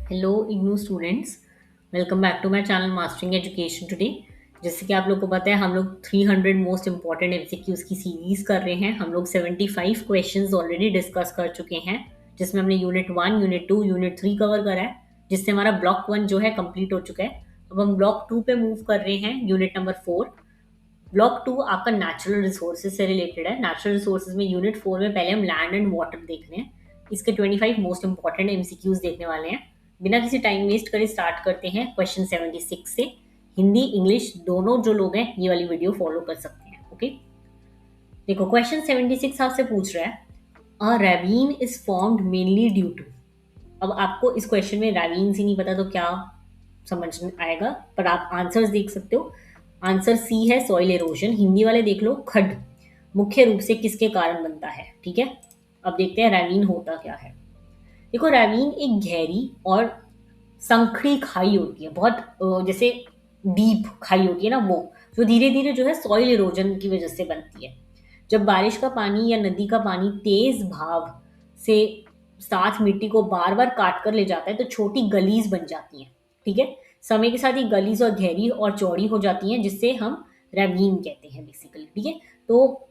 Hello IGNOU students. Welcome back to my channel mastering education today. जैसे कि आप लोग को पता है, हम लोग 300 मोस्ट इंपॉर्टेंट एमसीक्यूज की सीरीज कर रहे हैं। हम लोग 75 क्वेश्चंस ऑलरेडी डिस्कस कर चुके हैं, जिसमें हमने यूनिट 1, यूनिट 2, यूनिट 3 कवर करा है, जिससे हमारा ब्लॉक 1 जो है कंप्लीट हो चुका है। अब हम ब्लॉक 2 पे मूव कर रहे हैं, यूनिट नंबर 4। ब्लॉक 2 आपका नेचुरल रिसोर्सेज से रिलेटेड है। नेचुरल रिसोर्सेज में यूनिट 4 में पहले हम लैंड एंड वाटर देख रहे हैं। इसके 25 मोस्ट इंपॉर्टेंट एमसीक्यूज देखने वाले हैं। बिना किसी टाइम वेस्ट करे स्टार्ट करते हैं क्वेश्चन 76 से। हिंदी इंग्लिश दोनों जो लोग हैं ये वाली वीडियो फॉलो कर सकते हैं। ओके, देखो क्वेश्चन 76 आपसे पूछ रहा है, a ravine is formed mainly due to. अब आपको इस क्वेश्चन में रेवीन ही नहीं पता तो क्या समझ में आएगा, पर आप आंसर्स देख सकते हो। आंसर सी है सॉइल एरोजन। हिंदी वाले देख लो, खड मुख्य रूप से किसके कारण बनता है। ठीक है, अब देखते हैं रैवीन होता क्या है। देखो, रैवीन एक गहरी और संखड़ी खाई होती है, बहुत जैसे डीप खाई होती है ना, वो जो धीरे धीरे जो है सॉइल इरोजन की वजह से बनती है। जब बारिश का पानी या नदी का पानी तेज भाव से साथ मिट्टी को बार बार काट कर ले जाता है तो छोटी गलीज बन जाती हैं। ठीक है, समय के साथ ये गलीज और गहरी और चौड़ी हो जाती हैं, जिससे हम रेवीन कहते हैं बेसिकली। ठीक है, तो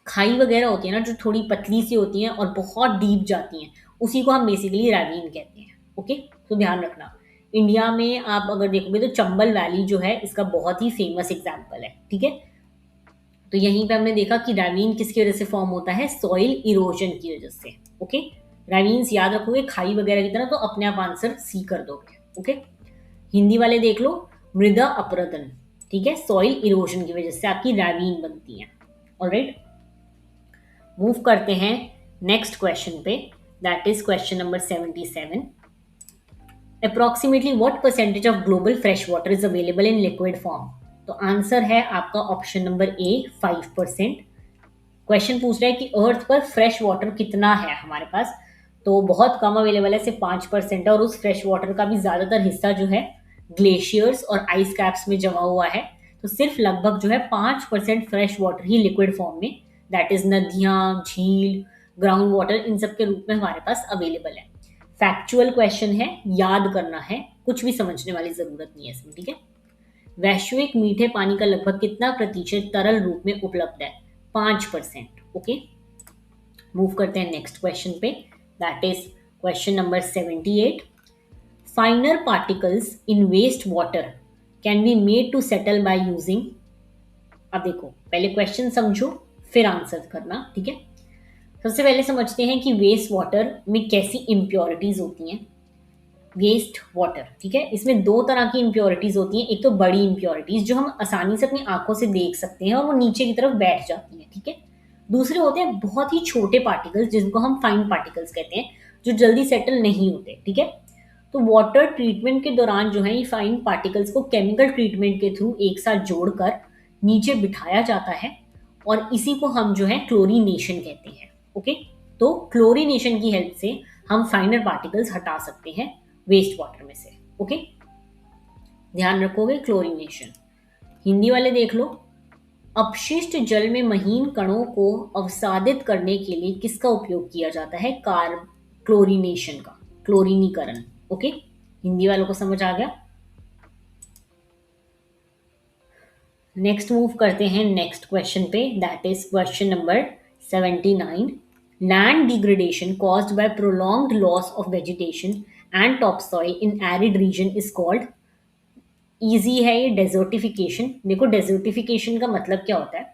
खाई वगैरह होती है ना जो थोड़ी पतली सी होती हैं और बहुत डीप जाती हैं, उसी को हम बेसिकली रैवीन कहते हैं। ओके, तो ध्यान रखना। इंडिया में आप अगर देखोगे तो चंबल वैली जो है इसका बहुत ही फेमस एग्जाम्पल है। ठीक है, तो यहीं पे हमने देखा कि रैवीन किसकी वजह से फॉर्म होता है, सॉइल इरोजन की वजह से। ओके, रैवीन्स याद रखोगे खाई वगैरह की तरह तो अपने आप आंसर सी कर दोगे। ओके, हिंदी वाले देख लो, मृदा अपरदन। ठीक है, सॉइल इरोजन की वजह से आपकी रैवीन बनती है। ऑलराइट, मूव करते हैं नेक्स्ट क्वेश्चन पे, that is question number 77। Approximately what percentage of global fresh water is available in liquid form. तो आंसर है आपका ऑप्शन नंबर ए, 5%। क्वेश्चन पूछ रहा है कि अर्थ पर फ्रेश वाटर कितना है हमारे पास, तो बहुत कम अवेलेबल है, सिर्फ 5% है। और उस फ्रेश वाटर का भी ज्यादातर हिस्सा जो है ग्लेशियर्स और आइस कैप्स में जमा हुआ है। तो सिर्फ लगभग जो है 5% फ्रेश वाटर ही लिक्विड फॉर्म में, दैट इज नदियां, झील, ग्राउंड वाटर, इन सब के रूप में हमारे पास अवेलेबल है। फैक्चुअल क्वेश्चन है, याद करना है, कुछ भी समझने वाली जरूरत नहीं है इसमें। ठीक है, वैश्विक मीठे पानी का लगभग कितना प्रतिशत तरल रूप में उपलब्ध है, 5%। ओके, मूव करते हैं नेक्स्ट क्वेश्चन पे, that is question number 78। Finer particles in waste water can be made to settle by using. अब देखो, पहले क्वेश्चन समझो फिर आंसर करना। ठीक है, सबसे पहले समझते हैं कि वेस्ट वाटर में कैसी इंप्योरिटीज होती हैं। वेस्ट वाटर, ठीक है, इसमें दो तरह की इंप्योरिटीज होती हैं। एक तो बड़ी इंप्योरिटीज जो हम आसानी से अपनी आंखों से देख सकते हैं और वो नीचे की तरफ बैठ जाती हैं। ठीक है, दूसरे होते हैं बहुत ही छोटे पार्टिकल्स जिनको हम फाइन पार्टिकल्स कहते हैं, जो जल्दी सेटल नहीं होते। ठीक है, तो वाटर ट्रीटमेंट के दौरान जो है ये फाइन पार्टिकल्स को केमिकल ट्रीटमेंट के थ्रू एक साथ जोड़कर नीचे बिठाया जाता है, और इसी को हम जो है क्लोरीनेशन कहते हैं। ओके, तो क्लोरीनेशन की हेल्प से हम फाइनर पार्टिकल्स हटा सकते हैं वेस्ट वाटर में से। ओके, ध्यान रखोगे क्लोरीनेशन। हिंदी वाले देख लो, अपशिष्ट जल में महीन कणों को अवसादित करने के लिए किसका उपयोग किया जाता है, क्लोरीनेशन का, क्लोरीनीकरण। ओके, हिंदी वालों को समझ आ गया। नेक्स्ट मूव करते हैं नेक्स्ट क्वेश्चन पे, that is question number 79। Land degradation caused by prolonged loss of vegetation and top soil in arid region is called. Easy है ये, डेजर्टिफिकेशन। देखो, डेजर्टिफिकेशन का मतलब क्या होता है।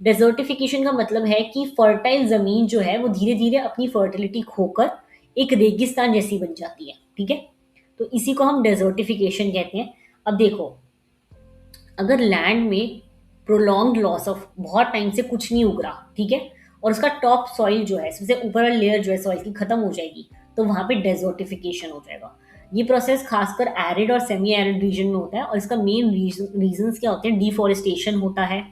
डेजर्टिफिकेशन का मतलब है कि फर्टाइल जमीन जो है वो धीरे धीरे अपनी फर्टिलिटी खोकर एक रेगिस्तान जैसी बन जाती है। ठीक है, तो इसी को हम डेजर्टिफिकेशन कहते हैं। अब देखो, अगर लैंड में प्रोलॉन्ग लॉस ऑफ बहुत टाइम से कुछ नहीं उग रहा, ठीक है, और उसका टॉप सॉइल जो है, सबसे ऊपर वाली लेयर जो है सॉइल की खत्म हो जाएगी, तो वहां पे डेजर्टिफिकेशन हो जाएगा। ये प्रोसेस खासकर एरिड और सेमी एरिड रीजन में होता है, और इसका मेन रीजंस क्या होते हैं, डिफॉरेस्टेशन होता है,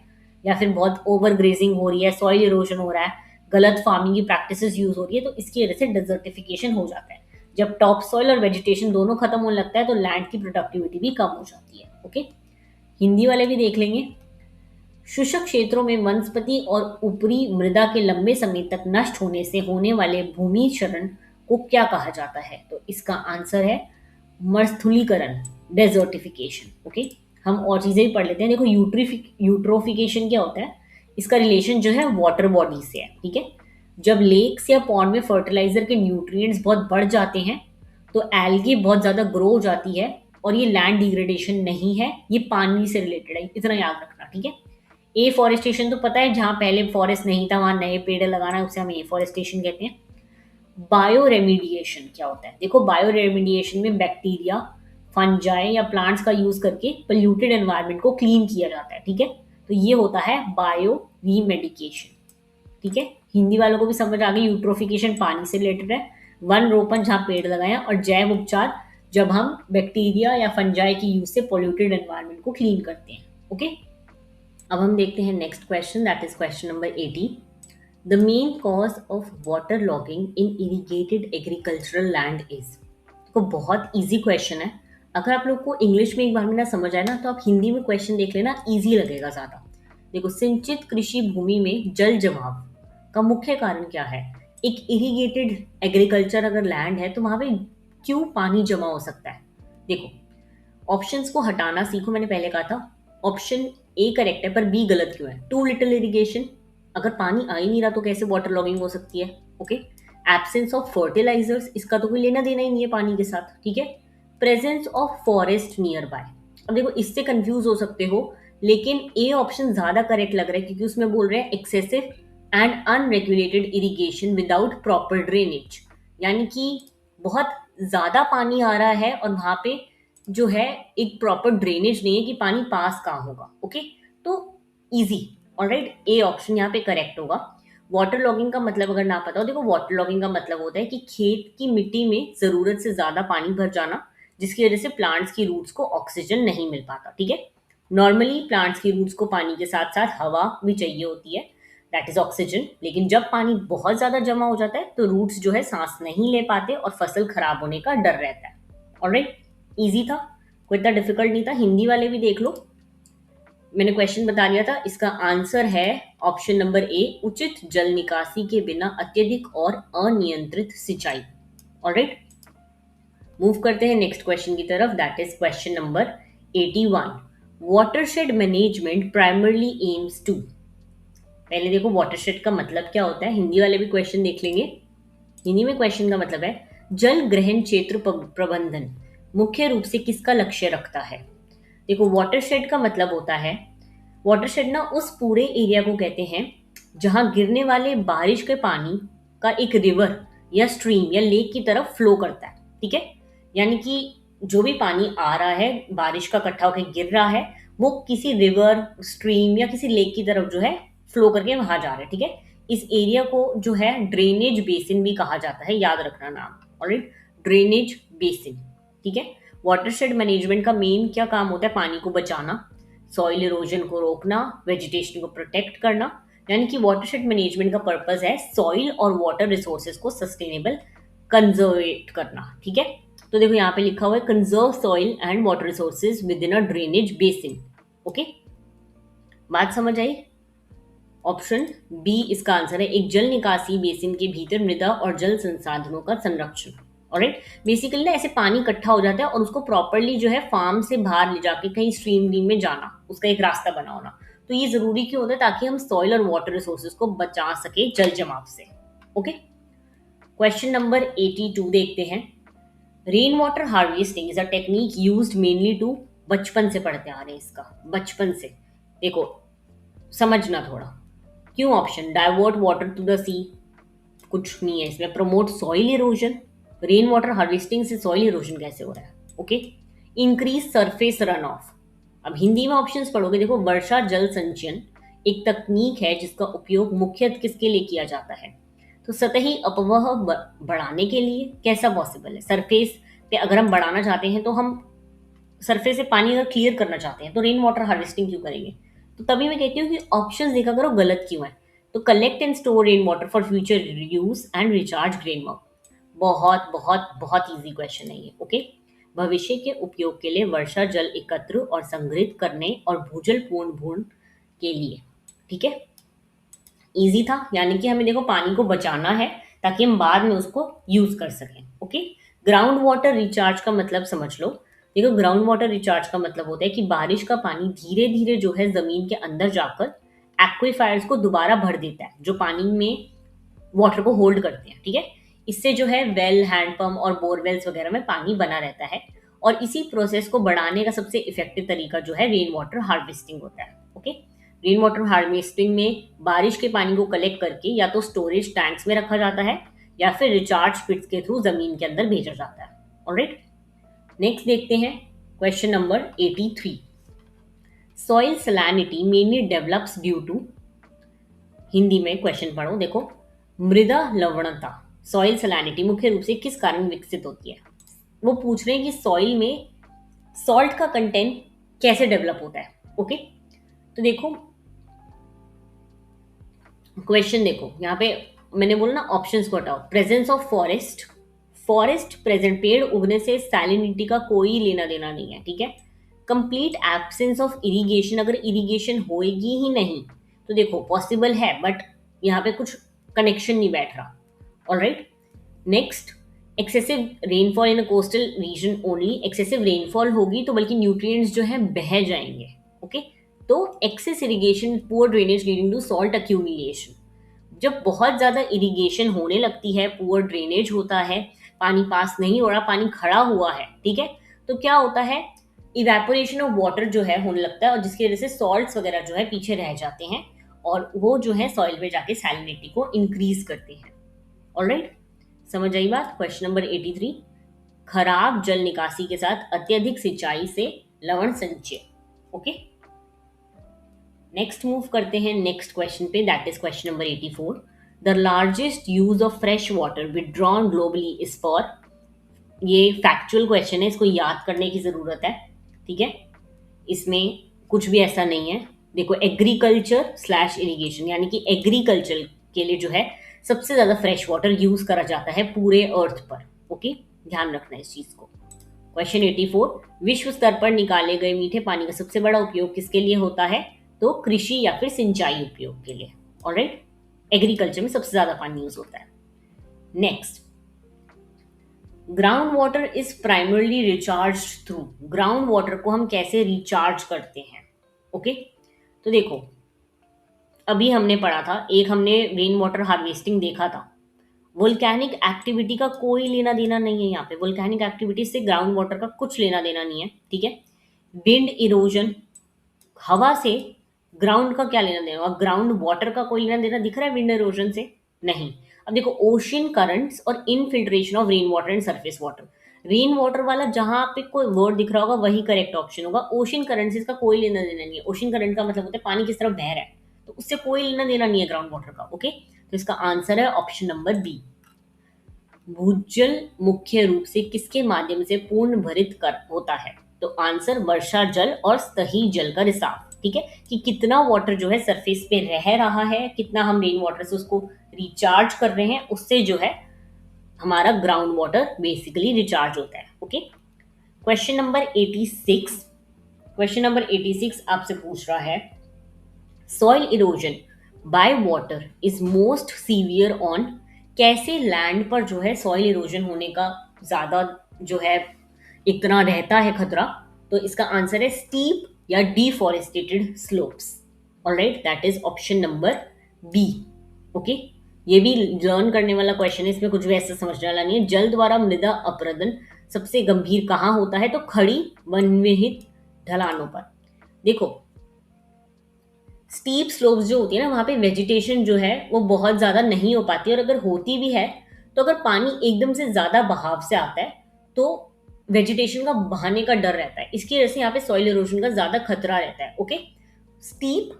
या फिर बहुत ओवर ग्रेजिंग हो रही है, सॉइल इरोजन हो रहा है, गलत फार्मिंग की प्रैक्टिसेस यूज हो रही है, तो इसकी वजह से डेजर्टिफिकेशन हो जाता है। जब टॉप सॉइल और वेजिटेशन दोनों खत्म होने लगता है तो लैंड की प्रोडक्टिविटी भी कम हो जाती है। ओके, हिंदी वाले भी देख लेंगे। शुष्क क्षेत्रों में वनस्पति और ऊपरी मृदा के लंबे समय तक नष्ट होने से होने वाले भूमि क्षरण को क्या कहा जाता है? तो इसका आंसर है मरुस्थलीकरण, डेजर्टिफिकेशन। ओके, हम और चीजें भी पढ़ लेते हैं। देखो, यूट्रोफिकेशन क्या होता है? इसका रिलेशन जो है वाटर बॉडी से है। ठीक है, जब लेक्स या पॉन्ड में फर्टिलाइजर के न्यूट्रिएंट्स बहुत बढ़ जाते हैं तो एल्गी बहुत ज्यादा ग्रो हो जाती है, और ये लैंड डिग्रेडेशन नहीं है, ये पानी से रिलेटेड है, इतना याद रखना। ठीक है, एफॉरेस्टेशन तो पता है, जहां पहले फॉरेस्ट नहीं था वहां नए पेड़ लगाना है, उसे हम एफॉरेस्टेशन कहते हैं। बायो रेमिडिएशन क्या होता है? देखो, बायो रेमिडिएशन में बैक्टीरिया, फंजाई या प्लांट्स का यूज करके पोल्यूटेड एनवायरनमेंट को क्लीन किया जाता है। ठीक है, तो ये होता है बायो रीमेडिकेशन। ठीक है, हिंदी वालों को भी समझ आ गई, यूट्रोफिकेशन पानी से रिलेटेड है, वन रोपण जहां पेड़ लगाए, और जैव उपचार जब हम बैक्टीरिया या फंजाई की यूज से पोल्यूटेड एनवायरनमेंट को क्लीन करते हैं। ओके, अब हम देखते हैं next question, that is question number 80। The main cause of water logging in irrigated agricultural land is. तो बहुत इजी क्वेश्चन है। अगर आप लोग को इंग्लिश में एक बार में ना समझ आए ना, तो आप हिंदी में क्वेश्चन देख लेना, इजी लगेगा ज्यादा। देखो, सिंचित कृषि भूमि में जल जमाव का मुख्य कारण क्या है? एक इरिगेटेड एग्रीकल्चर अगर लैंड है तो वहां पे क्यों पानी जमा हो सकता है? देखो, ऑप्शंस को हटाना सीखो, मैंने पहले कहा था। ऑप्शन ए करेक्ट है, पर बी गलत क्यों है? टू लिटिल इरिगेशन, अगर पानी आ ही नहीं रहा तो कैसे वाटर लॉगिंग हो सकती है? ओके, एब्सेंस ऑफ फर्टिलाइजर्स, इसका तो कोई लेना देना ही नहीं है पानी के साथ। ठीक है, presence of forest near by. अब देखो, इससे कंफ्यूज हो सकते हो, लेकिन ए ऑप्शन ज्यादा करेक्ट लग रहा है, क्योंकि उसमें बोल रहे हैं excessive and unregulated irrigation without proper drainage, यानी कि बहुत ज्यादा पानी आ रहा है और वहां पे जो है एक प्रॉपर ड्रेनेज नहीं है कि पानी पास कहाँ होगा। ओके, तो इजी, ऑलराइट, ए ऑप्शन यहाँ पे करेक्ट होगा। वाटर लॉगिंग का मतलब अगर ना पता हो, देखो वाटर लॉगिंग का मतलब होता है कि खेत की मिट्टी में जरूरत से ज्यादा पानी भर जाना, जिसकी वजह से प्लांट्स की रूट्स को ऑक्सीजन नहीं मिल पाता। ठीक है, नॉर्मली प्लांट्स की रूट्स को पानी के साथ साथ हवा भी चाहिए होती है, दैट इज ऑक्सीजन। लेकिन जब पानी बहुत ज्यादा जमा हो जाता है तो रूट्स जो है सांस नहीं ले पाते और फसल खराब होने का डर रहता है। ऑलराइट, इजी था, कोई इतना डिफिकल्ट नहीं था। हिंदी वाले भी देख लो, मैंने क्वेश्चन बता दिया था। इसका आंसर है ऑप्शन नंबर ए, उचित जल निकासी के बिना अत्यधिक और अनियंत्रित सिंचाई। ऑलराइट, मूव करते हैं नेक्स्ट क्वेश्चन की तरफ, that is question number 81। Watershed management primarily aims to. पहले देखो वाटरशेड का मतलब क्या होता है, हिंदी वाले भी क्वेश्चन देख लेंगे। हिंदी में क्वेश्चन का मतलब है जल ग्रहण क्षेत्र प्रबंधन मुख्य रूप से किसका लक्ष्य रखता है? देखो, वाटरशेड का मतलब होता है, वाटरशेड ना उस पूरे एरिया को कहते हैं जहां गिरने वाले बारिश के पानी का एक रिवर या स्ट्रीम या लेक की तरफ फ्लो करता है। ठीक है, यानी कि जो भी पानी आ रहा है, बारिश का इकट्ठा होकर गिर रहा है, वो किसी रिवर, स्ट्रीम या किसी लेक की तरफ जो है फ्लो करके वहां जा रहा है। ठीक है, इस एरिया को जो है ड्रेनेज बेसिन भी कहा जाता है, याद रखना नाम। Alright, drainage basin. ठीक है, वाटरशेड मैनेजमेंट का मेन क्या काम होता है? पानी को बचाना, सॉइल इरोजन को रोकना, वेजिटेशन को प्रोटेक्ट करना। यानी कि वाटरशेड मैनेजमेंट का पर्पस है सॉइल और वाटर रिसोर्सेज को सस्टेनेबल कंजर्वेट करना। ठीक है, तो देखो यहाँ पे लिखा हुआ है conserve soil and water resources with in a drainage basin. Okay, बात समझ आई? ऑप्शन बी इसका आंसर है, एक जल निकासी बेसिन के भीतर मृदा और जल संसाधनों का संरक्षण। ऑलराइट, बेसिकली ना ऐसे पानी इकट्ठा हो जाता है और उसको प्रॉपरली जो है फार्म से बाहर ले जाके कहीं स्ट्रीम वीम में जाना, उसका एक रास्ता बना होना। तो ये जरूरी क्यों होता है? ताकि हम सॉइल और वाटर रिसोर्सेज को बचा सके जल जमाव से। ओके, क्वेश्चन नंबर 82 देखते हैं। Rain water harvesting is a technique used mainly to, बचपन से पढ़ते आ रहे हैं इसका, बचपन से। देखो, समझना थोड़ा, क्यों option divert water to the sea, कुछ नहीं है इसमें। Promote soil erosion, rain water harvesting से सॉइल इरोजन कैसे हो रहा है? Okay, increase surface run off. अब हिंदी में ऑप्शंस पढ़ोगे, देखो, वर्षा जल संचयन एक तकनीक है जिसका उपयोग मुख्यतः किसके लिए किया जाता है? तो सतही अपवह बढ़ाने के लिए। कैसा पॉसिबल है? सरफेस पे अगर हम बढ़ाना चाहते हैं तो हम सरफेस से पानी अगर क्लियर करना चाहते हैं तो रेन वाटर हार्वेस्टिंग क्यों करेंगे? तो तभी मैं कहती हूँ कि ऑप्शंस देखा करो गलत क्यों है। तो collect and store rain water for future use and recharge grain work. बहुत बहुत बहुत इजी क्वेश्चन है ये। ओके, भविष्य के उपयोग के लिए वर्षा जल एकत्र और संग्रहित करने और भूजल पूर्ण भूर्ण के लिए। ठीक है, इजी था, यानी कि हमें देखो पानी को बचाना है ताकि हम बाद में उसको यूज कर सकें। ओके, ग्राउंड वाटर रिचार्ज का मतलब समझ लो। देखो, ग्राउंड वाटर रिचार्ज का मतलब होता है कि बारिश का पानी धीरे धीरे जो है जमीन के अंदर जाकर एक्विफायर्स को दोबारा भर देता है, जो पानी में वाटर को होल्ड करते हैं। ठीक है, इससे जो है वेल, हैंडपंप और बोरवेल्स वगैरह में पानी बना रहता है। और इसी प्रोसेस को बढ़ाने का सबसे इफेक्टिव तरीका जो है रेन वाटर हार्वेस्टिंग होता है। ओके, रेन वाटर हार्वेस्टिंग में बारिश के पानी को कलेक्ट करके या तो स्टोरेज टैंक्स में रखा जाता है या फिर रिचार्ज पिट्स के थ्रू जमीन के अंदर भेजा जाता है। ऑलराइट, नेक्स्ट देखते हैं question number 83। Soil salinity mainly develops due to, Hindi में क्वेश्चन पढ़ो। देखो, मृदा लवणता, सॉइल सैलिनिटी मुख्य रूप से किस कारण विकसित होती है। वो पूछ रहे हैं कि सॉइल में सॉल्ट का कंटेंट कैसे डेवलप होता है। ओके, तो देखो क्वेश्चन, देखो यहाँ पे मैंने बोला ना, ऑप्शंस को हटाओ। Presence of forest, forest present, पेड़ उगने से सैलिनिटी का कोई लेना देना नहीं है। ठीक है, कंप्लीट एब्सेंस ऑफ इरिगेशन, अगर इरिगेशन होएगी ही नहीं तो देखो पॉसिबल है, बट यहाँ पे कुछ कनेक्शन नहीं बैठ रहा। Alright, next, excessive rainfall in coastal region only, excessive rainfall होगी तो बल्कि न्यूट्रिएंट्स जो है बह जाएंगे। ओके, तो excess irrigation, poor drainage leading to salt accumulation, जब बहुत ज्यादा इरिगेशन होने लगती है, पुअर ड्रेनेज होता है, पानी पास नहीं हो रहा, पानी खड़ा हुआ है, ठीक है, तो क्या होता है, इवेपोरेशन ऑफ वाटर जो है होने लगता है, और जिसकी वजह से सॉल्ट्स वगैरह जो है पीछे रह जाते हैं और वो जो है सॉइल में जाके सैलिनिटी को इंक्रीज करते हैं। ऑलराइट, समझ आई बात। क्वेश्चन नंबर 83, खराब जल निकासी के साथ अत्यधिक सिंचाई से लवण संचय। ओके, नेक्स्ट मूव करते हैं नेक्स्ट क्वेश्चन पे, that is question number 84। The largest use of fresh water withdrawn globally is for, ये फैक्चुअल क्वेश्चन है, इसको याद करने की जरूरत है। ठीक है, इसमें कुछ भी ऐसा नहीं है। देखो, एग्रीकल्चर स्लैश इरिगेशन, यानी कि एग्रीकल्चर के लिए जो है सबसे ज्यादा फ्रेश वाटर यूज करा जाता है पूरे अर्थ पर। ओके, ध्यान रखना इस चीज को। क्वेश्चन 84, विश्व स्तर पर निकाले गए मीठे पानी का सबसे बड़ा उपयोग किसके लिए होता है, तो कृषि या फिर सिंचाई उपयोग के लिए। ऑलराइट, एग्रीकल्चर में सबसे ज्यादा पानी यूज होता है। Next, ground water is primarily recharge through, ground water को हम कैसे रिचार्ज करते हैं। ओके, तो देखो अभी हमने पढ़ा था, एक हमने रेन वाटर हार्वेस्टिंग देखा था। वोल्केनिक एक्टिविटी का कोई लेना देना नहीं है यहाँ पे, वोल्केनिक एक्टिविटी से ग्राउंड वाटर का कुछ लेना देना नहीं है। ठीक है, विंड इरोजन, हवा से ग्राउंड का क्या लेना देना, और ग्राउंड वाटर का कोई लेना देना दिख रहा है विंड इरोजन से? नहीं। अब देखो, ओशियन करंट्स और infiltration of rain water and surface water, rain water वाला जहां पे कोई वर्ड दिख रहा होगा वही करेक्ट ऑप्शन होगा। ओशियन करंट से इसका कोई लेना देना नहीं है। ओशियन करंट का मतलब होता है पानी किस तरफ बह रहा है, तो उससे कोई लेना देना नहीं है ग्राउंड वाटर का। ओके, तो इसका आंसर है ऑप्शन नंबर बी। भूजल मुख्य रूप से किसके माध्यम से पूर्ण भरित कर होता है, तो आंसर वर्षा जल और सतही जल का रिसाव। ठीक है, कि कितना वाटर जो है सरफेस पे रह रहा है, कितना हम रेन वाटर से उसको रिचार्ज कर रहे हैं, उससे जो है हमारा ग्राउंड वाटर बेसिकली रिचार्ज होता है। Okay, question number 86, question number 86 आपसे पूछ रहा है, soil erosion by water is most severe on, कैसे लैंड पर जो है सॉइल इरोजन होने का ज्यादा जो है इतना रहता है खतरा, तो इसका आंसर है स्टीप या deforested slopes. Alright, that is option number B. Okay, ये भी लर्न करने वाला क्वेश्चन है, इसमें कुछ भी ऐसा समझने वाला नहीं है। जल द्वारा मृदा अपरदन सबसे गंभीर कहाँ होता है, तो खड़ी वनविहित ढलानों पर। देखो, स्टीप स्लोप्स जो होती है ना, वहां पे वेजिटेशन जो है वो बहुत ज्यादा नहीं हो पाती, और अगर होती भी है तो अगर पानी एकदम से ज्यादा बहाव से आता है तो वेजिटेशन का बहाने का डर रहता है, इसकी वजह से यहाँ पे सॉइल इरोजन का ज्यादा खतरा रहता है। ओके, स्टीप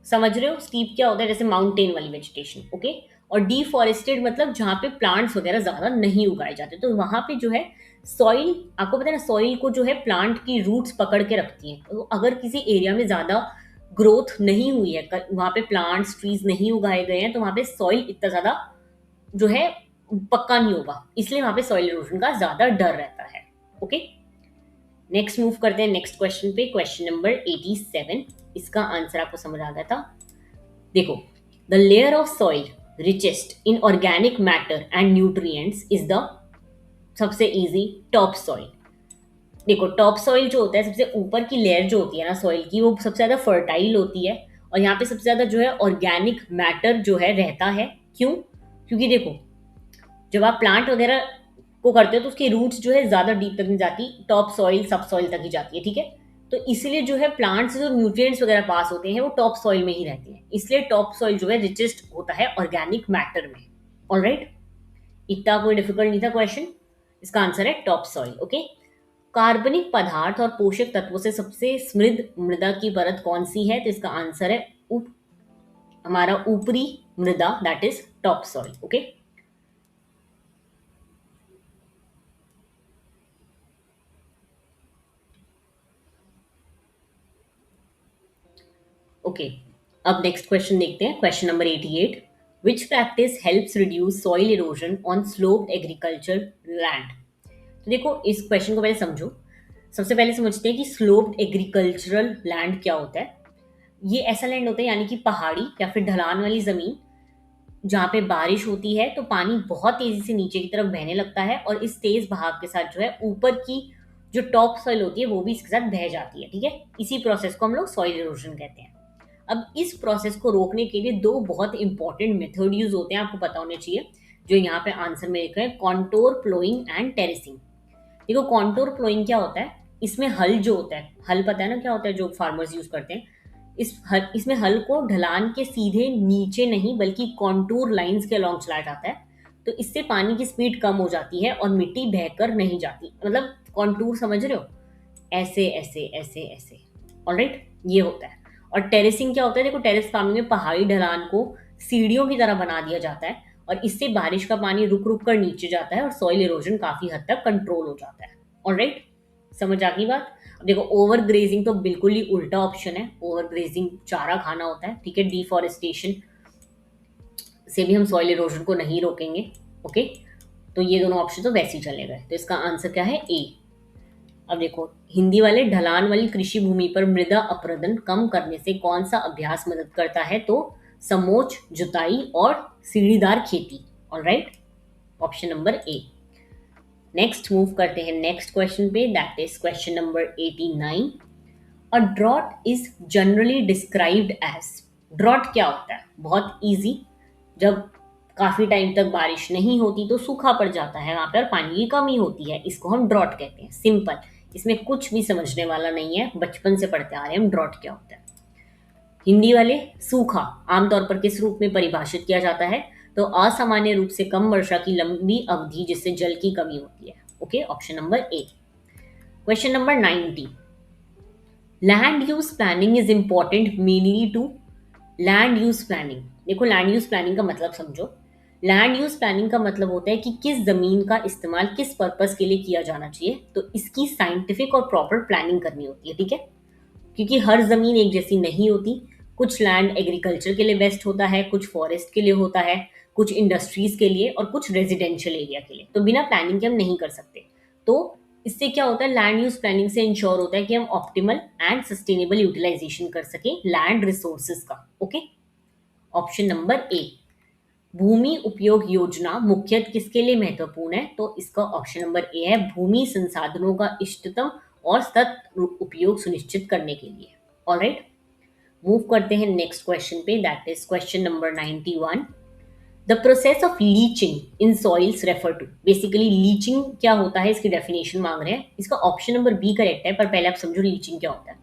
समझ रहे हो, स्टीप क्या होता है, जैसे माउंटेन वाली वेजिटेशन। ओके, और डिफॉरेस्टेड मतलब जहाँ पे प्लांट्स वगैरह ज्यादा नहीं उगाए जाते, तो वहां पे जो है सॉइल, आपको पता है ना, सॉइल को जो है प्लांट की रूट्स पकड़ के रखती हैं। तो अगर किसी एरिया में ज्यादा ग्रोथ नहीं हुई है, वहां पे प्लांट्स ट्रीज नहीं उगाए गए हैं, तो वहां पे सॉइल इतना ज्यादा जो है पक्का नहीं होगा, इसलिए वहां पे सॉइल इरोजन का ज्यादा डर रहता है। ओके, नेक्स्ट मूव करते हैं नेक्स्ट क्वेश्चन पे, क्वेश्चन नंबर 87। इसका आंसर आपको समझ आ गया था। देखो, the layer of soil richest in organic matter and nutrients is the सबसे इजी टॉप सॉइल। देखो टॉप सॉइल जो होता है, सबसे ऊपर की लेयर जो होती है ना सॉइल की, वो सबसे ज्यादा फर्टाइल होती है और यहाँ पे सबसे ज्यादा जो है ऑर्गेनिक मैटर जो है रहता है। क्यों? क्योंकि देखो जब आप प्लांट वगैरह को करते हो तो उसकी रूट्स जो है ज्यादा डीप तक नहीं जाती, टॉप सॉइल सब सॉइल तक ही जाती है, ठीक है। तो इसलिए जो है प्लांट से जो न्यूट्रिएंट्स वगैरह पास होते हैं वो टॉप सॉइल में ही रहते हैं, इसलिए टॉप सॉइल जो है रिचेस्ट होता है ऑर्गेनिक मैटर में। ऑलराइट, इतना कोई डिफिकल्ट नहीं था क्वेश्चन। इसका आंसर है टॉप सॉइल। ओके, कार्बनिक पदार्थ और पोषक तत्वों से सबसे समृद्ध मृदा की परत कौन सी है? तो इसका आंसर है हमारा ऊपरी मृदा, that is top soil. Okay, okay, अब नेक्स्ट क्वेश्चन देखते हैं, question number 88। Which practice helps reduce soil erosion on sloped agriculture land? तो देखो इस क्वेश्चन को पहले समझो। सबसे पहले समझते हैं कि स्लोप्ड एग्रीकल्चरल लैंड क्या होता है। ये ऐसा लैंड होता है यानी कि पहाड़ी या फिर ढलान वाली जमीन जहाँ पे बारिश होती है तो पानी बहुत तेजी से नीचे की तरफ बहने लगता है और इस तेज बहाव के साथ जो है ऊपर की जो टॉप सॉइल होती है वो भी इसके साथ बह जाती है, ठीक है। इसी प्रोसेस को हम लोग सॉइल इरोजन कहते हैं। अब इस प्रोसेस को रोकने के लिए दो बहुत इंपॉर्टेंट मेथड यूज होते हैं, आपको पता होने चाहिए, जो यहाँ पे आंसर में लिखा है, कॉन्टोर प्लोइंग एंड टेरेसिंग। देखो कॉन्टोर प्लोइंग क्या होता है, इसमें हल जो होता है, हल पता है ना क्या होता है जो फार्मर्स यूज करते हैं, इसमें हल को ढलान के सीधे नीचे नहीं बल्कि कॉन्टूर लाइंस के अलॉन्ग चलाया जाता है। तो इससे पानी की स्पीड कम हो जाती है और मिट्टी बहकर नहीं जाती। मतलब कॉन्टूर समझ रहे हो, ऐसे ऐसे ऐसे ऐसे। ऑलराइट, ये होता है। और टेरेसिंग क्या होता है, देखो टेरेस फार्मिंग में पहाड़ी ढलान को सीढ़ियों की तरह बना दिया जाता है और इससे बारिश का पानी रुक रुक कर नीचे जाता है और सॉइल इरोजन काफी हद तक कंट्रोल हो जाता है। ऑलराइट, समझ आ गई बात? अब देखो ओवर ग्रेजिंग तो बिल्कुल ही उल्टा ऑप्शन है, ओवर ग्रेजिंग चारा खाना होता है, ठीक है। डिफॉरेस्टेशन से भी हम सॉइल इरोजन को नहीं रोकेंगे। ओके, तो ये दोनों ऑप्शन तो वैसे ही चले गए, तो इसका आंसर क्या है? ए। अब देखो हिंदी वाले, ढलान वाली कृषि भूमि पर मृदा अपरदन कम करने से कौन सा अभ्यास मदद करता है? तो समोच्च जुताई और सीढ़ीदार खेती। Alright, option number A. Next move करते हैं नेक्स्ट क्वेश्चन पे, that is question number 89। A drought is generally described as. Drought क्या होता है? बहुत इजी, जब काफी टाइम तक बारिश नहीं होती तो सूखा पड़ जाता है, वहां पर पानी की कमी होती है, इसको हम ड्रॉट कहते हैं। सिंपल, इसमें कुछ भी समझने वाला नहीं है, बचपन से पढ़ते आ रहे हैं हम ड्रॉट क्या होता है। हिंदी वाले, सूखा आमतौर पर किस रूप में परिभाषित किया जाता है? तो असामान्य रूप से कम वर्षा की लंबी अवधि जिससे जल की कमी होती है। Okay, option number A. Question number 90। Land use planning is important mainly to. Land use planning, देखो लैंड यूज प्लानिंग का मतलब समझो। लैंड यूज प्लानिंग का मतलब होता है कि किस जमीन का इस्तेमाल किस पर्पस के लिए किया जाना चाहिए, तो इसकी साइंटिफिक और प्रॉपर प्लानिंग करनी होती है, ठीक है। क्योंकि हर जमीन एक जैसी नहीं होती, कुछ लैंड एग्रीकल्चर के लिए बेस्ट होता है, कुछ फॉरेस्ट के लिए होता है, कुछ इंडस्ट्रीज के लिए और कुछ रेजिडेंशियल एरिया के लिए, तो बिना प्लानिंग के हम नहीं कर सकते। तो इससे क्या होता है, लैंड यूज प्लानिंग से इंश्योर होता है कि हम ऑप्टिमल एंड सस्टेनेबल यूटिलाइजेशन कर सकें लैंड रिसोर्सेज का। Okay, option number A. भूमि उपयोग योजना मुख्यतः किसके लिए महत्वपूर्ण है? तो इसका ऑप्शन नंबर ए है, भूमि संसाधनों का इष्टतम और सतत उपयोग सुनिश्चित करने के लिए। ऑलराइट, मूव करते हैं नेक्स्ट क्वेश्चन पे, that is question number 91। The process of leaching in soils refer to. Basically leaching क्या होता है इसकी डेफिनेशन मांग रहे हैं, इसका ऑप्शन नंबर बी करेक्ट है, पर पहले आप समझो लीचिंग क्या होता है।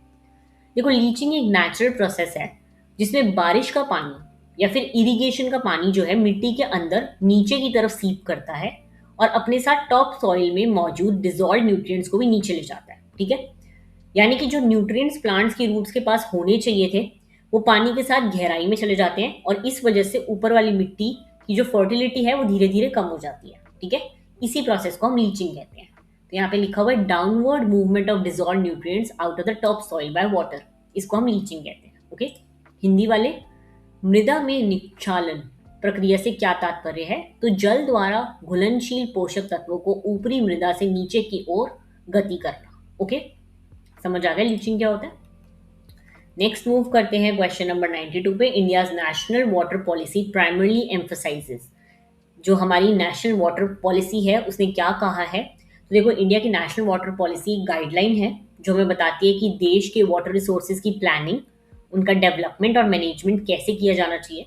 देखो लीचिंग एक नेचुरल प्रोसेस है जिसमें बारिश का पानी या फिर इरिगेशन का पानी जो है मिट्टी के अंदर नीचे की तरफ सीप करता है और अपने साथ टॉप सॉइल में मौजूद डिजॉल्व न्यूट्रिएंट्स को भी नीचे ले जाता है, ठीक है। यानी कि जो न्यूट्रिएंट्स प्लांट्स की रूट्स के पास होने चाहिए थे वो पानी के साथ गहराई में चले जाते हैं और इस वजह से ऊपर वाली मिट्टी की जो फर्टिलिटी है वो धीरे धीरे कम हो जाती है, ठीक है। इसी प्रोसेस को हम लीचिंग कहते हैं। तो यहाँ पे लिखा हुआ है downward movement of dissolve nutrients out of the top soil by water, इसको हम लीचिंग कहते हैं। ओके, हिंदी वाले, मृदा में निक्षालन प्रक्रिया से क्या तात्पर्य है? तो जल द्वारा घुलनशील पोषक तत्वों को ऊपरी मृदा से नीचे की ओर गति करना। ओके, समझ आ गया लीचिंग क्या होता है? नेक्स्ट मूव करते हैं क्वेश्चन नंबर 92 पे। India's national water policy primarily emphasises, जो हमारी नेशनल वाटर पॉलिसी है उसने क्या कहा है। तो देखो, इंडिया की नेशनल वाटर पॉलिसी गाइडलाइन है जो हमें बताती है कि देश के वाटर रिसोर्सेज की प्लानिंग, उनका डेवलपमेंट और मैनेजमेंट कैसे किया जाना चाहिए।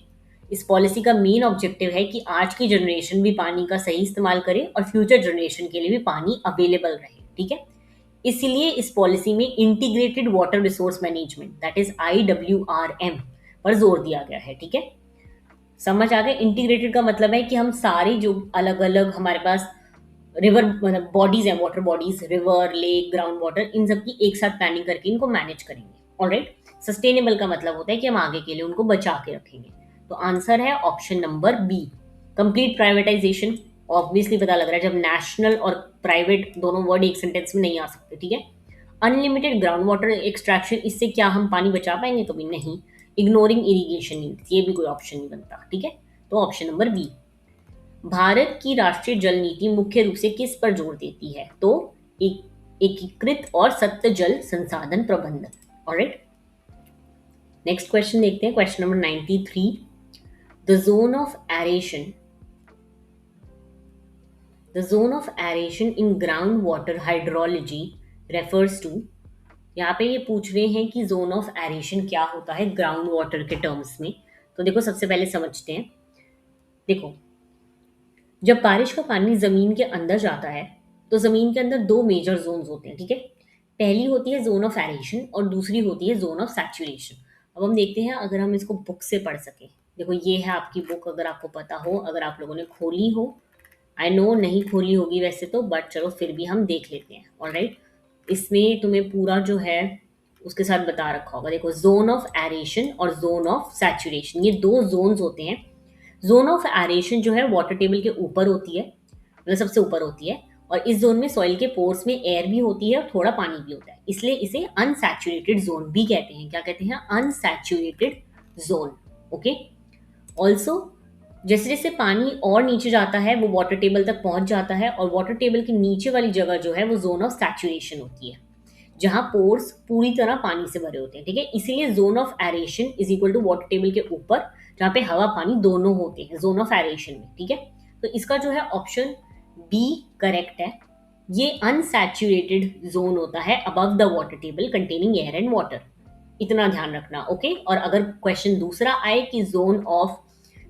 इस पॉलिसी का मेन ऑब्जेक्टिव है कि आज की जनरेशन भी पानी का सही इस्तेमाल करे और फ्यूचर जनरेशन के लिए भी पानी अवेलेबल रहे, ठीक है। इसलिए इस पॉलिसी में integrated water resource management, that is IWRM, पर जोर दिया गया है, ठीक है। समझ आ गया? इंटीग्रेटेड का मतलब है कि हम सारे जो अलग अलग हमारे पास रिवर मतलब बॉडीज हैं, water bodies, river, lake, ground water, इन सब की एक साथ प्लानिंग करके इनको मैनेज करेंगे। ऑलराइट। सस्टेनेबल का मतलब होता है कि हम आगे के लिए उनको बचा के रखेंगे। तो आंसर है option number B, complete privatization. Obviously पता लग रहा है जब नेशनल और प्राइवेट दोनों वर्ड एक सेंटेंस में नहीं आ सकते, ठीक है। अनलिमिटेड ग्राउंड वाटर एक्सट्रैक्शन, इससे क्या हम पानी बचा पाएंगे? तो भी नहीं। इग्नोरिंग इरिगेशन नीड्स, ये भी कोई ऑप्शन नहीं बनता, ठीक है। तो ऑप्शन नंबर बी। भारत की राष्ट्रीय जल नीति मुख्य रूप से किस पर जोर देती है? तो एकीकृत और सतत जल संसाधन प्रबंधन। ऑलराइट। नेक्स्ट क्वेश्चन देखते हैं, question number 93। The zone of aeration, the zone of aeration in ground water hydrology refers to. यहाँ पे ये पूछ रहे हैं कि जोन ऑफ एरेशन क्या होता है ग्राउंड वाटर के टर्म्स में। तो देखो, सबसे पहले समझते हैं। देखो, जब बारिश का पानी जमीन के अंदर जाता है तो जमीन के अंदर दो मेजर जोन्स होते हैं, ठीक है। पहली होती है जोन ऑफ एरेशन और दूसरी होती है जोन ऑफ सैचुरेशन। अब हम देखते हैं अगर हम इसको बुक से पढ़ सकें। देखो, ये है आपकी बुक, अगर आपको पता हो, अगर आप लोगों ने खोली हो। आई नो नहीं खोली होगी वैसे तो, बट चलो फिर भी हम देख लेते हैं। ऑलराइट। इसमें तुम्हें पूरा जो है उसके साथ बता रखा होगा। देखो, जोन ऑफ एरेशन और जोन ऑफ सैचुरेशन, ये दो जोन्स होते हैं। जोन ऑफ एरेशन जो है वाटर टेबल के ऊपर होती है, मतलब सबसे ऊपर होती है, और इस जोन में सॉइल के पोर्स में एयर भी होती है और थोड़ा पानी भी होता है, इसलिए इसे अनसैचुरेटेड जोन भी कहते हैं। क्या कहते हैं? Unsaturated zone. ओके। ऑल्सो जैसे जैसे पानी और नीचे जाता है वो वाटर टेबल तक पहुंच जाता है, और वाटर टेबल के नीचे वाली जगह जो है वो जोन ऑफ सैचुरेशन होती है, जहां पोर्स पूरी तरह पानी से भरे होते हैं, ठीक है। इसीलिए zone of aeration is equal to water table के ऊपर, जहां पे हवा पानी दोनों होते हैं जोन ऑफ एरेशन में, ठीक है। तो इसका जो है ऑप्शन बी करेक्ट है। ये अनसैचुरेटेड जोन होता है above the water table containing air and water, इतना ध्यान रखना। ओके। और अगर क्वेश्चन दूसरा आए कि जोन ऑफ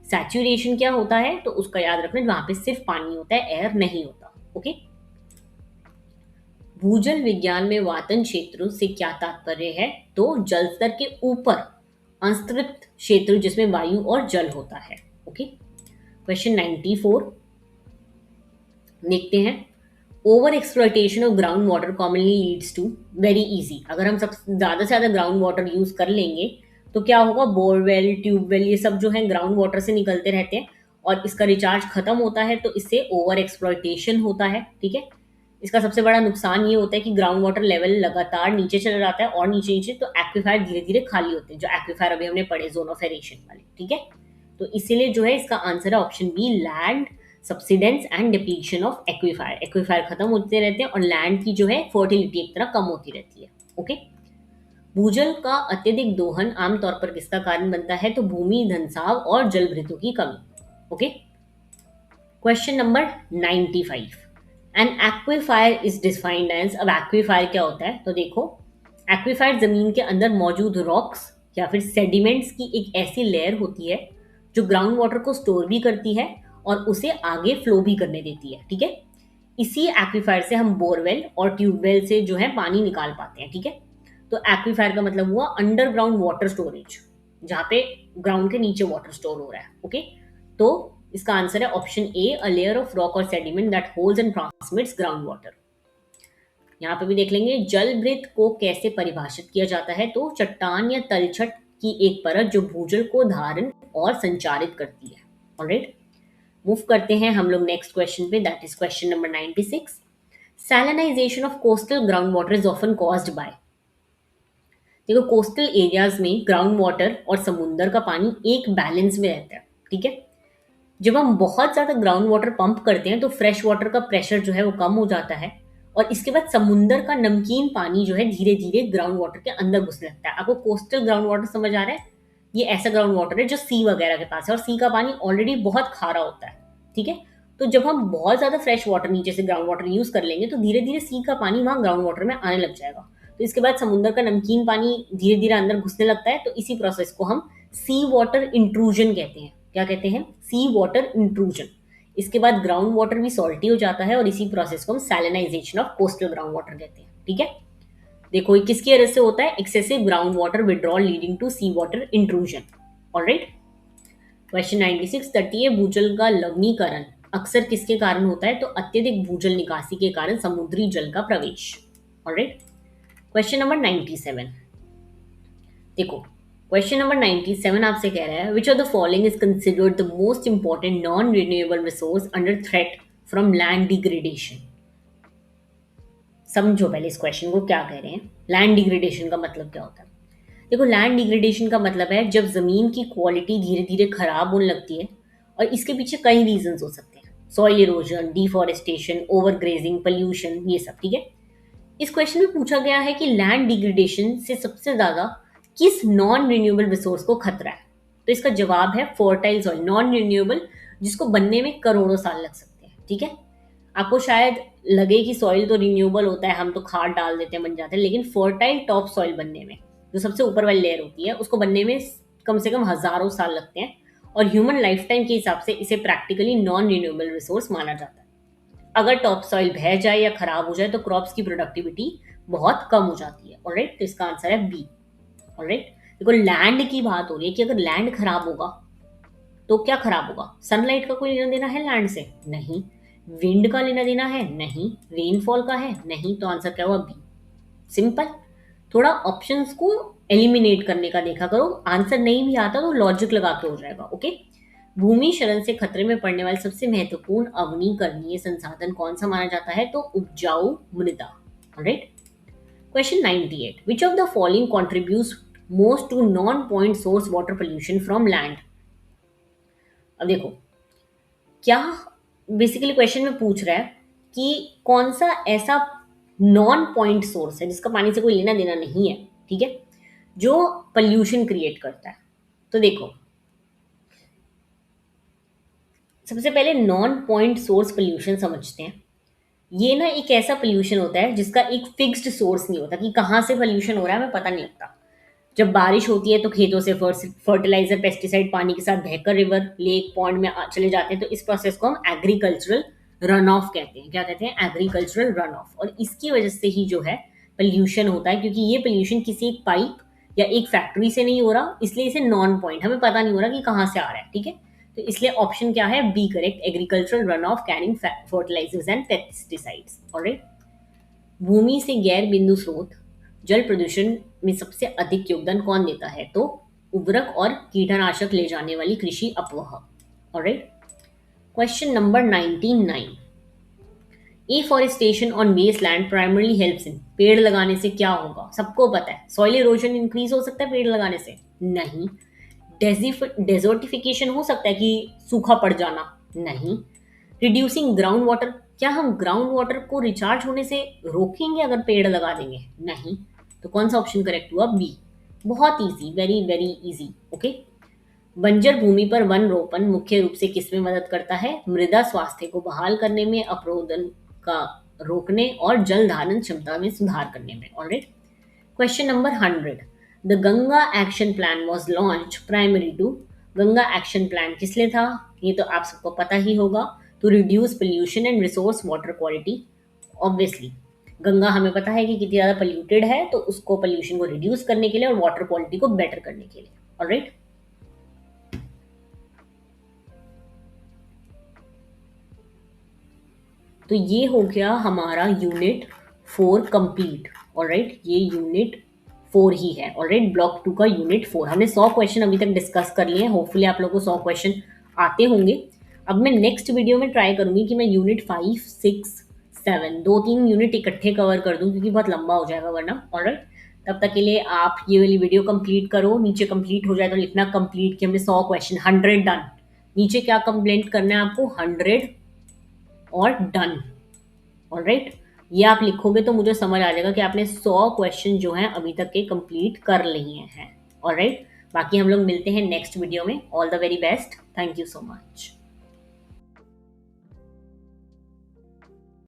सैचुरेशन क्या होता है, तो उसका याद रखना वहां पे सिर्फ पानी होता है, एयर नहीं होता। ओके। भूजल विज्ञान में वातन क्षेत्र से क्या तात्पर्य है? तो जल स्तर के ऊपर अंतरिक्ष क्षेत्र जिसमें वायु और जल होता है। ओके। क्वेश्चन 94 देखते हैं। Over exploitation of ground water commonly leads to, very easy, अगर हम सब ज्यादा से ज्यादा ग्राउंड वाटर यूज कर लेंगे तो क्या होगा? बोरवेल, ट्यूबवेल, ये सब जो है ग्राउंड वाटर से निकलते रहते हैं और इसका रिचार्ज खत्म होता है, तो इससे ओवर एक्सप्लॉयटेशन होता है, ठीक है। इसका सबसे बड़ा नुकसान ये होता है कि ग्राउंड वाटर लेवल लगातार नीचे चला जाता है और नीचे नीचे, तो एक्विफायर धीरे धीरे खाली होते हैं, जो एक्विफायर अभी हमने पढ़े जोन ऑफ एरेशन वाले, ठीक है। तो इसीलिए जो है इसका आंसर है option B, land subsidence and depletion of aquifer. Aquifer खत्म होते रहते हैं और लैंड की जो है फर्टिलिटी एक तरह कम होती रहती है। ओके। भूजल का अत्यधिक दोहन आमतौर पर किसका कारण बनता है? तो भूमि धंसाव और जलभृतों की कमी। Okay. Question number 95। An aquifer is defined as, अब एक्विफायर क्या होता है? तो देखो, एक्विफायर जमीन के अंदर मौजूद रॉक्स या फिर सेडिमेंट्स की एक ऐसी लेयर होती है जो ग्राउंड वाटर को स्टोर भी करती है और उसे आगे फ्लो भी करने देती है, ठीक है। इसी एक्विफायर से हम बोरवेल और ट्यूबवेल से जो है पानी निकाल पाते हैं, ठीक है। तो एक्विफायर का मतलब हुआ अंडरग्राउंड वाटर स्टोरेज, जहां पे ग्राउंड के नीचे वाटर स्टोर हो रहा है। ओके। तो इसका आंसर है option A, a layer of rock और sediment that holds and transmits ground water. यहाँ पे भी देख लेंगे जलभृत को कैसे परिभाषित किया जाता है। तो चट्टान या तलछट की एक परत जो भूजल को धारण और संचारित करती है। ऑलराइट। मूव करते हैं हम लोग नेक्स्ट क्वेश्चन पे, that is question number 96। Salinization of coastal ground water is often caused by. देखो, कोस्टल एरियाज में ग्राउंड वाटर और समुंदर का पानी एक बैलेंस में रहता है, ठीक है। जब हम बहुत ज्यादा ग्राउंड वाटर पंप करते हैं तो फ्रेश वाटर का प्रेशर जो है वो कम हो जाता है और इसके बाद समुंदर का नमकीन पानी जो है धीरे धीरे ग्राउंड वाटर के अंदर घुसने लगता है। आपको कोस्टल ग्राउंड वाटर समझ आ रहा है? ये ऐसा ग्राउंड वाटर है जो सी वगैरह के पास है, और सी का पानी ऑलरेडी बहुत खारा होता है, ठीक है। तो जब हम बहुत ज्यादा फ्रेश वाटर नीचे से ग्राउंड वाटर यूज कर लेंगे तो धीरे धीरे सी का पानी वहां ग्राउंड वाटर में आने लग जाएगा। तो इसके बाद समुद्र का नमकीन पानी धीरे धीरे अंदर घुसने लगता है। तो इसी प्रोसेस को हम सी वाटर इंट्रूजन कहते हैं। क्या कहते हैं? सी वाटर इंट्रूजन। इसके बाद ग्राउंड वाटर भी सॉल्टी हो जाता है, और इसी प्रोसेस को हम सैलिनाइजेशन ऑफ कोस्टल ग्राउंड वाटर कहते हैं, ठीक है। देखो ये किसकी वजह से होता है? Excessive ground water withdrawal leading to sea water intrusion. Alright. Question 96, तटीय भूजल का लवणीकरण अक्सर किसके कारण होता है? तो अत्यधिक भूजल निकासी के कारण समुद्री जल का प्रवेश। ऑलराइट। क्वेश्चन नंबर 97, देखो क्वेश्चन नंबर 97 आपसे कह रहा है विच of the following is considered the most important non renewable resource under threat from land degradation. समझो पहले इस क्वेश्चन को क्या कह रहे हैं। लैंड डिग्रेडेशन का मतलब क्या होता है? देखो लैंड डिग्रेडेशन का मतलब है जब जमीन की क्वालिटी धीरे धीरे खराब होने लगती है, और इसके पीछे कई रीजंस हो सकते हैं। Soil erosion, deforestation, over grazing, pollution, ये सब, ठीक है। इस क्वेश्चन में पूछा गया है कि लैंड डिग्रेडेशन से सबसे ज्यादा किस नॉन रिन्यूएबल रिसोर्स को खतरा है? तो इसका जवाब है फर्टाइल सॉइल। नॉन रिन्यूएबल जिसको बनने में करोड़ों साल लग सकते हैं, ठीक है। आपको शायद लगे कि सॉइल तो रिन्यूएबल होता है, हम तो खाद डाल देते हैं बन जाते हैं, लेकिन फर्टाइल टॉप सॉइल बनने में, जो सबसे ऊपर वाली लेयर होती है, उसको बनने में कम से कम हजारों साल लगते हैं। और ह्यूमन लाइफ टाइम के हिसाब से इसे प्रैक्टिकली नॉन रिन्यूएबल रिसोर्स माना जाता है। अगर टॉप सॉइल बह जाए या खराब हो जाए तो क्रॉप्स की प्रोडक्टिविटी बहुत कम हो जाती है। ऑलराइट, तो इसका आंसर है बी। ऑलराइट। देखो लैंड की बात हो रही है कि अगर लैंड खराब होगा तो क्या खराब होगा? सनलाइट का कोई लेना देना है लैंड से? नहीं। विंड का लेना देना है? नहीं। रेनफॉल का है? नहीं। तो आंसर क्या हुआ? बी। सिंपल। थोड़ा ऑप्शंस को एलिमिनेट करने का देखा करो, आंसर नहीं भी आता तो लॉजिक लगा के हो जाएगा। ओके। भूमि क्षरण से खतरे में पड़ने वाले सबसे महत्वपूर्ण अवनीकरणीय संसाधन कौन सा माना जाता है? तो उपजाऊ मृदा। Right. Question 98, which of the following contributes most to non point source water pollution from land. अब देखो क्या बेसिकली क्वेश्चन में पूछ रहा है कि कौन सा ऐसा नॉन पॉइंट सोर्स है जिसका पानी से कोई लेना देना नहीं है, ठीक है, जो पोल्यूशन क्रिएट करता है। तो देखो सबसे पहले नॉन पॉइंट सोर्स पोल्यूशन समझते हैं। ये ना एक ऐसा पोल्यूशन होता है जिसका एक फिक्स्ड सोर्स नहीं होता कि कहाँ से पोल्यूशन हो रहा है हमें पता नहीं लगता। जब बारिश होती है तो खेतों से फर्टिलाइजर पेस्टिसाइड पानी के साथ बहकर रिवर लेक पॉन्ड में चले जाते हैं। तो इस प्रोसेस को हम एग्रीकल्चरल रन ऑफ कहते हैं। क्या कहते हैं? Agricultural run of. और इसकी वजह से ही जो है पोल्यूशन होता है, क्योंकि ये पोल्यूशन किसी एक पाइप या एक फैक्ट्री से नहीं हो रहा, इसलिए इसे नॉन पॉइंट, हमें पता नहीं हो रहा कि कहाँ से आ रहा है, ठीक है। तो इसलिए ऑप्शन क्या है? B correct, agricultural run off carrying fertilizers and pesticides. Alright. भूमि से गैर बिंदु स्रोत जल प्रदूषण में सबसे अधिक योगदान कौन देता है? तो उर्वरक और कीटनाशक ले जाने वाली कृषि अपवाह। Alright. Question number 99, afforestation on waste land primarily helps in. पेड़ लगाने से क्या होगा? सबको पता है, सॉइल इरोजन इंक्रीज हो सकता है पेड़ लगाने से? नहीं। डेजर्टिफिकेशन हो सकता है कि सूखा पड़ जाना? नहीं। रिड्यूसिंग ग्राउंड वाटर, क्या हम ग्राउंड वाटर को रिचार्ज होने से रोकेंगे अगर पेड़ लगा देंगे? नहीं। तो कौन सा ऑप्शन करेक्ट हुआ? बी। बहुत easy, very very easy. Okay. बंजर भूमि पर वन रोपण मुख्य रूप से किसमें मदद करता है? मृदा स्वास्थ्य को बहाल करने में, अपरोधन का रोकने और जल धारण क्षमता में सुधार करने में। Alright. Question number 100, the Ganga action plan was launch primary to. Ganga action plan किस लिए था? ये तो आप सबको पता ही होगा। To reduce pollution and resource water quality. Obviously Ganga हमें पता है कि कितनी ज़्यादा पोल्यूटेड है, तो उसको पोल्यूशन को रिड्यूस करने के लिए और वाटर क्वालिटी को बेटर करने के लिए। ऑलराइट। तो ये हो गया हमारा यूनिट 4 कंप्लीट। ऑलराइट, ये यूनिट 4 ही है। ऑलराइट, ब्लॉक 2 का यूनिट 4। हमने 100 क्वेश्चन अभी तक डिस्कस कर लिए हैं। होपफुली आप लोगों को 100 क्वेश्चन आते होंगे। अब मैं नेक्स्ट वीडियो में ट्राई करूंगी कि मैं यूनिट 5, 6, 7 2-3 यूनिट इकट्ठे कवर कर दूं, क्योंकि बहुत लंबा हो जाएगा वरना। ऑलराइट, तब तक के लिए आप ये वाली वीडियो कंप्लीट करो। नीचे कंप्लीट हो जाए तो लिखना कंप्लीट कि हमने 100 क्वेश्चन, 100 डन। नीचे क्या कंप्लेंट करना है आपको? 100 और डन। ऑलराइट, ये आप लिखोगे तो मुझे समझ आ जाएगा कि आपने 100 क्वेश्चन जो हैं अभी तक के कंप्लीट कर लिए हैं। ऑलराइट, बाकी हम लोग मिलते हैं नेक्स्ट वीडियो में। All the very best, thank you so much.